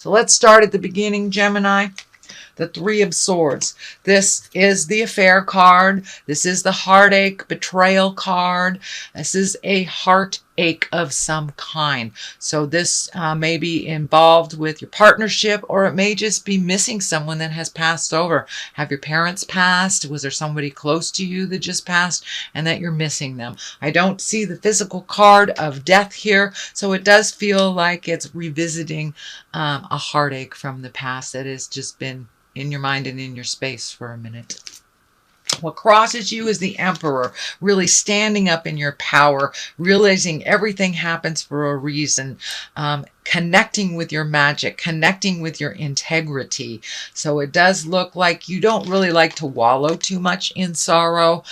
So let's start at the beginning, Gemini. The Three of Swords. This is the affair card. This is the heartache, betrayal card. This is a heartache of some kind. So this may be involved with your partnership, or it may just be missing someone that has passed over. Have your parents passed? Was there somebody close to you that just passed and that you're missing them? I don't see the physical card of death here, so it does feel like it's revisiting a heartache from the past that has just been in your mind and in your space for a minute. What crosses you is the Emperor, really standing up in your power, realizing everything happens for a reason, connecting with your magic, connecting with your integrity. So it does look like you don't really like to wallow too much in sorrow.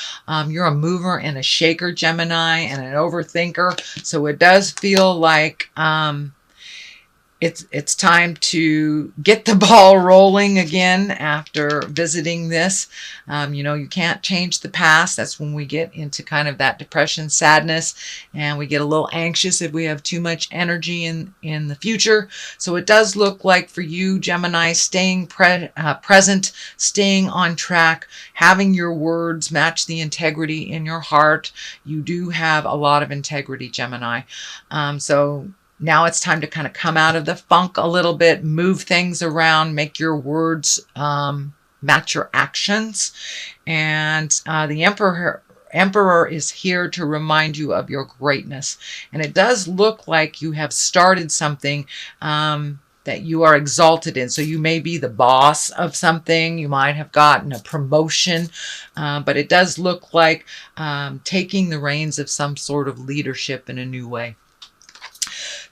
You're a mover and a shaker, Gemini, and an overthinker. So it does feel like it's time to get the ball rolling again after visiting this. You can't change the past. That's when we get into kind of that depression, sadness, and we get a little anxious if we have too much energy in the future. So it does look like for you, Gemini, staying present, staying on track, having your words match the integrity in your heart. You do have a lot of integrity, Gemini. So now it's time to kind of come out of the funk a little bit, move things around, make your words match your actions. And the Emperor is here to remind you of your greatness. And it does look like you have started something that you are exalted in. So you may be the boss of something. You might have gotten a promotion. But it does look like taking the reins of some sort of leadership in a new way.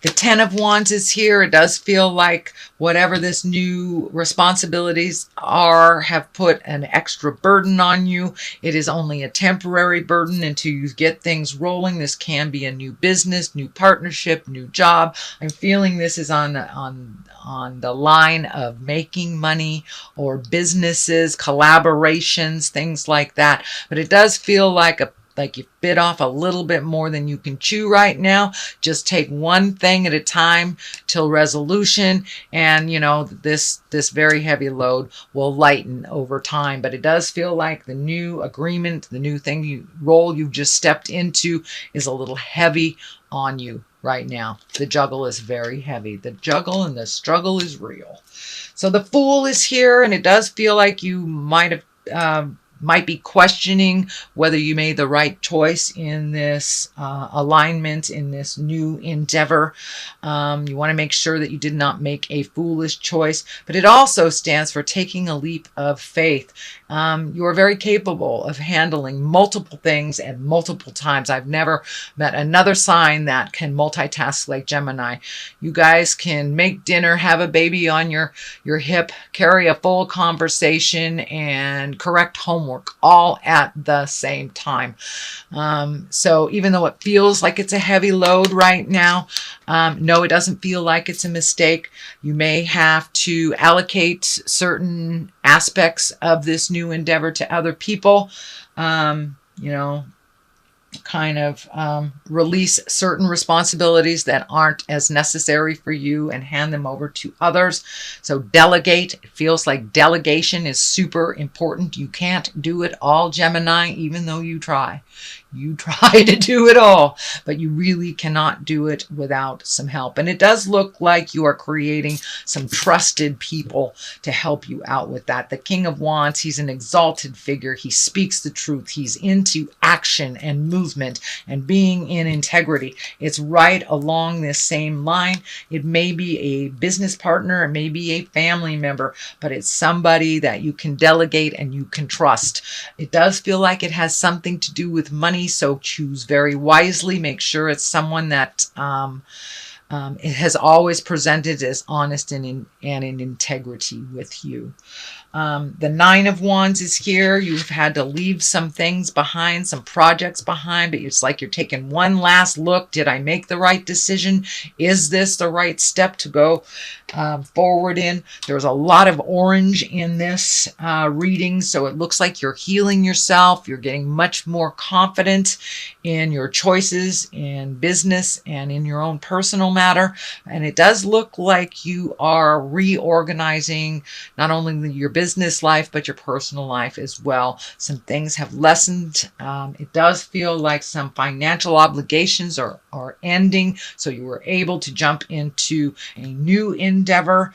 The Ten of Wands is here. It does feel like whatever this new responsibilities are have put an extra burden on you. It is only a temporary burden until you get things rolling. This can be a new business, new partnership, new job. I'm feeling this is on the line of making money or businesses, collaborations, things like that. But it does feel like you bit off a little bit more than you can chew right now. Just take one thing at a time till resolution, and this very heavy load will lighten over time. But it does feel like the new agreement, the new role you've just stepped into is a little heavy on you right now. The juggle is very heavy. The juggle and the struggle is real. So the Fool is here, and it does feel like you might be questioning whether you made the right choice in this alignment, in this new endeavor. You want to make sure that you did not make a foolish choice, but it also stands for taking a leap of faith. You are very capable of handling multiple things at multiple times. I've never met another sign that can multitask like Gemini. You guys can make dinner, have a baby on your hip, carry a full conversation, and correct homework all at the same time. So even though it feels like it's a heavy load right now, no, it doesn't feel like it's a mistake. You may have to allocate certain aspects of this new endeavor to other people, release certain responsibilities that aren't as necessary for you and hand them over to others. So delegate. It feels like delegation is super important. You can't do it all, Gemini, even though you try. You try to do it all, but you really cannot do it without some help. And it does look like you are creating some trusted people to help you out with that. The King of Wands, he's an exalted figure. He speaks the truth. He's into action and movement and being in integrity. It's right along this same line. It may be a business partner, it may be a family member, but it's somebody that you can delegate and you can trust. It does feel like it has something to do with money, so choose very wisely. Make sure it's someone that it has always presented as honest and in integrity with you. The Nine of Wands is here. You've had to leave some things behind, some projects behind, but it's like you're taking one last look. Did I make the right decision? Is this the right step to go forward in? There's a lot of orange in this reading, so it looks like you're healing yourself. You're getting much more confident in your choices in business and in your own personal matter. And it does look like you are reorganizing not only your business life, but your personal life as well. Some things have lessened. It does feel like some financial obligations are ending, so you were able to jump into a new endeavor.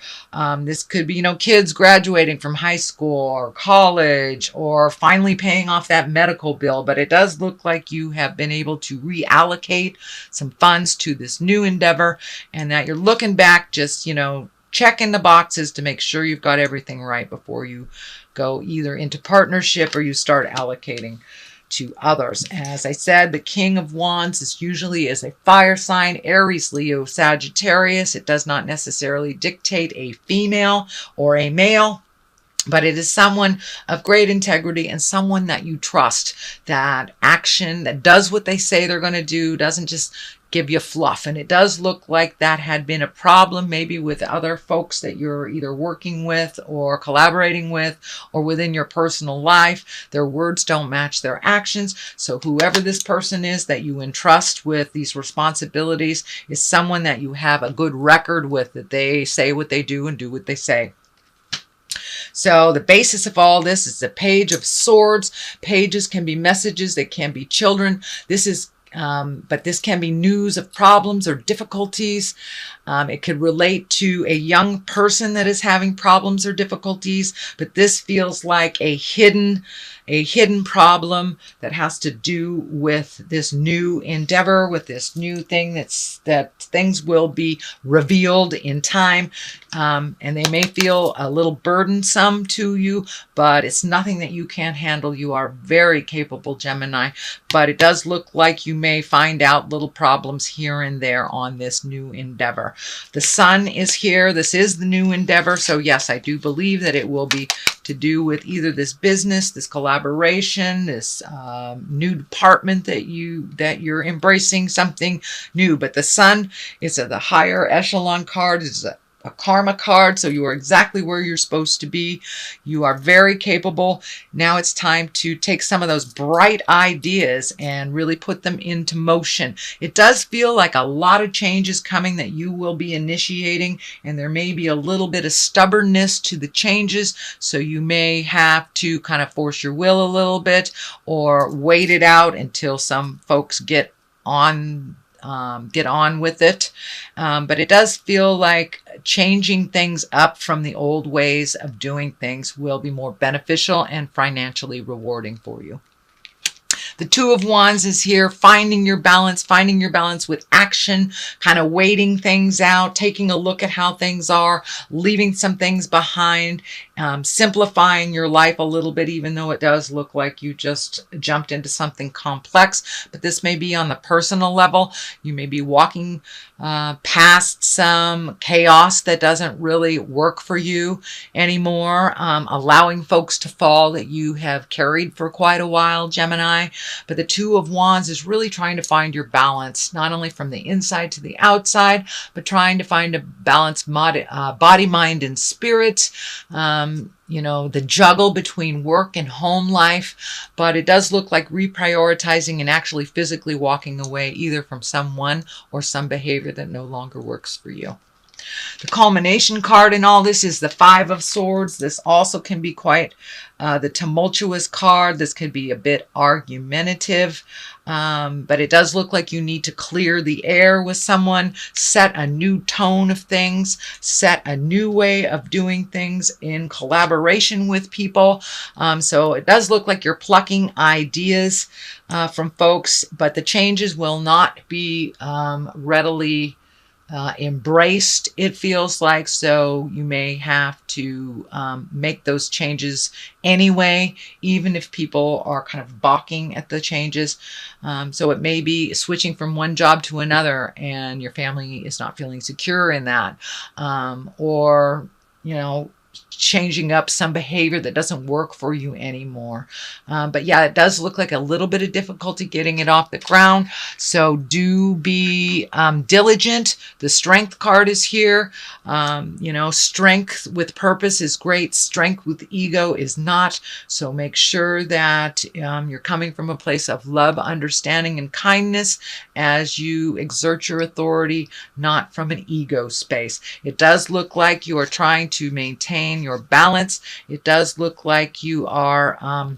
This could be, kids graduating from high school or college, or finally paying off that medical bill. But it does look like you have been able to reallocate some funds to this new endeavor, and that you're looking back, just, checking the boxes to make sure you've got everything right before you go either into partnership or you start allocating to others. As I said, the King of Wands is usually a fire sign, Aries, Leo, Sagittarius. It does not necessarily dictate a female or a male, but it is someone of great integrity and someone that you trust, that action, that does what they say they're going to do, doesn't just give you fluff. And it does look like that had been a problem maybe with other folks that you're either working with or collaborating with, or within your personal life. Their words don't match their actions. So whoever this person is that you entrust with these responsibilities is someone that you have a good record with, that they say what they do and do what they say. So the basis of all this is the Page of Swords. Pages can be messages, they can be children. But this can be news of problems or difficulties. It could relate to a young person that is having problems or difficulties, but this feels like a hidden problem that has to do with this new endeavor, with this new thing that things will be revealed in time. And they may feel a little burdensome to you, but it's nothing that you can't handle. You are very capable, Gemini, but it does look like you may find out little problems here and there on this new endeavor. The Sun is here. This is the new endeavor. So yes, I do believe that it will be to do with either this business, this collaboration, this new department that you're embracing, something new. But the Sun is the higher echelon card. It's a karma card, so you are exactly where you're supposed to be. You are very capable. Now it's time to take some of those bright ideas and really put them into motion. It does feel like a lot of changes coming that you will be initiating, and there may be a little bit of stubbornness to the changes, so you may have to kind of force your will a little bit, or wait it out until some folks get on with it. But it does feel like changing things up from the old ways of doing things will be more beneficial and financially rewarding for you. The Two of Wands is here, finding your balance with action, kind of waiting things out, taking a look at how things are, leaving some things behind, simplifying your life a little bit, even though it does look like you just jumped into something complex. But this may be on the personal level. You may be walking past some chaos that doesn't really work for you anymore, allowing folks to fall that you have carried for quite a while, Gemini. But the Two of Wands is really trying to find your balance, not only from the inside to the outside, but trying to find a balanced body, mind, and spirit. The juggle between work and home life. But it does look like reprioritizing and actually physically walking away either from someone or some behavior that no longer works for you. The culmination card in all this is the Five of Swords. This also can be quite the tumultuous card. This could be a bit argumentative, but it does look like you need to clear the air with someone, set a new tone of things, set a new way of doing things in collaboration with people. So it does look like you're plucking ideas from folks, but the changes will not be readily embraced, it feels like. So you may have to make those changes anyway, even if people are kind of balking at the changes. So it may be switching from one job to another and your family is not feeling secure in that, or changing up some behavior that doesn't work for you anymore. But yeah, it does look like a little bit of difficulty getting it off the ground. So do be diligent. The strength card is here. You know, strength with purpose is great. Strength with ego is not. So make sure that you're coming from a place of love, understanding, and kindness as you exert your authority, not from an ego space. It does look like you are trying to maintain your balance. It does look like you are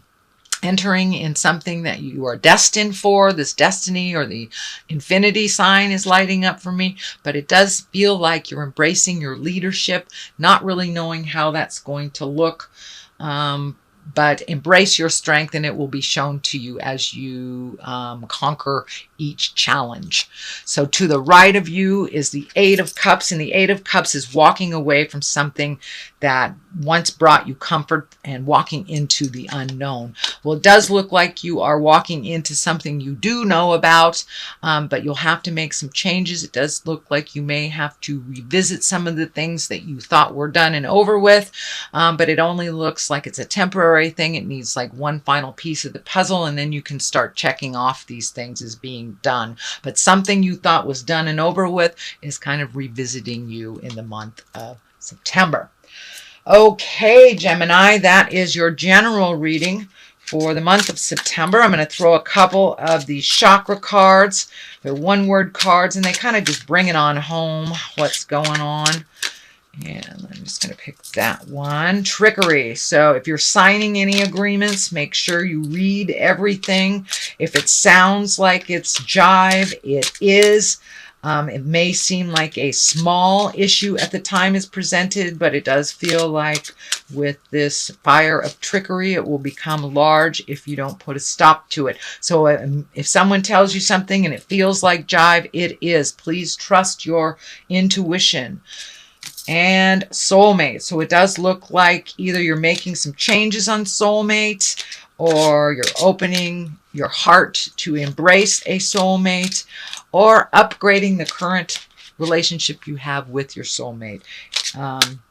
entering in something that you are destined for. This destiny or the infinity sign is lighting up for me, but it does feel like you're embracing your leadership, not really knowing how that's going to look. But embrace your strength, and it will be shown to you as you conquer each challenge. So to the right of you is the Eight of Cups, and the Eight of Cups is walking away from something that once brought you comfort and walking into the unknown. Well, it does look like you are walking into something you do know about, but you'll have to make some changes. It does look like you may have to revisit some of the things that you thought were done and over with, but it only looks like it's a temporary thing. It needs like one final piece of the puzzle, and then you can start checking off these things as being done. But something you thought was done and over with is kind of revisiting you in the month of September. Okay, Gemini, that is your general reading for the month of September. I'm going to throw a couple of these chakra cards. They're one-word cards, and they kind of just bring it on home, what's going on. And I'm just going to pick that one. Trickery. So if you're signing any agreements, make sure you read everything. If it sounds like it's jive, it is. It may seem like a small issue at the time it's presented, but it does feel like with this fire of trickery, it will become large if you don't put a stop to it. So if someone tells you something and it feels like jive, it is. Please trust your intuition. And soulmate. So it does look like either you're making some changes on soulmate, or you're opening your heart to embrace a soulmate, or upgrading the current relationship you have with your soulmate.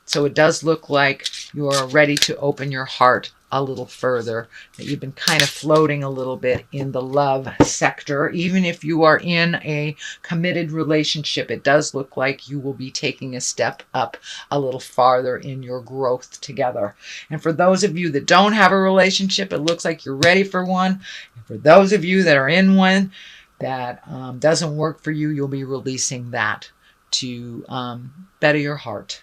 So it does look like you're ready to open your heart a little further, that you've been kind of floating a little bit in the love sector. Even if you are in a committed relationship, it does look like you will be taking a step up a little farther in your growth together. And for those of you that don't have a relationship, it looks like you're ready for one. And for those of you that are in one that doesn't work for you, you'll be releasing that to better your heart.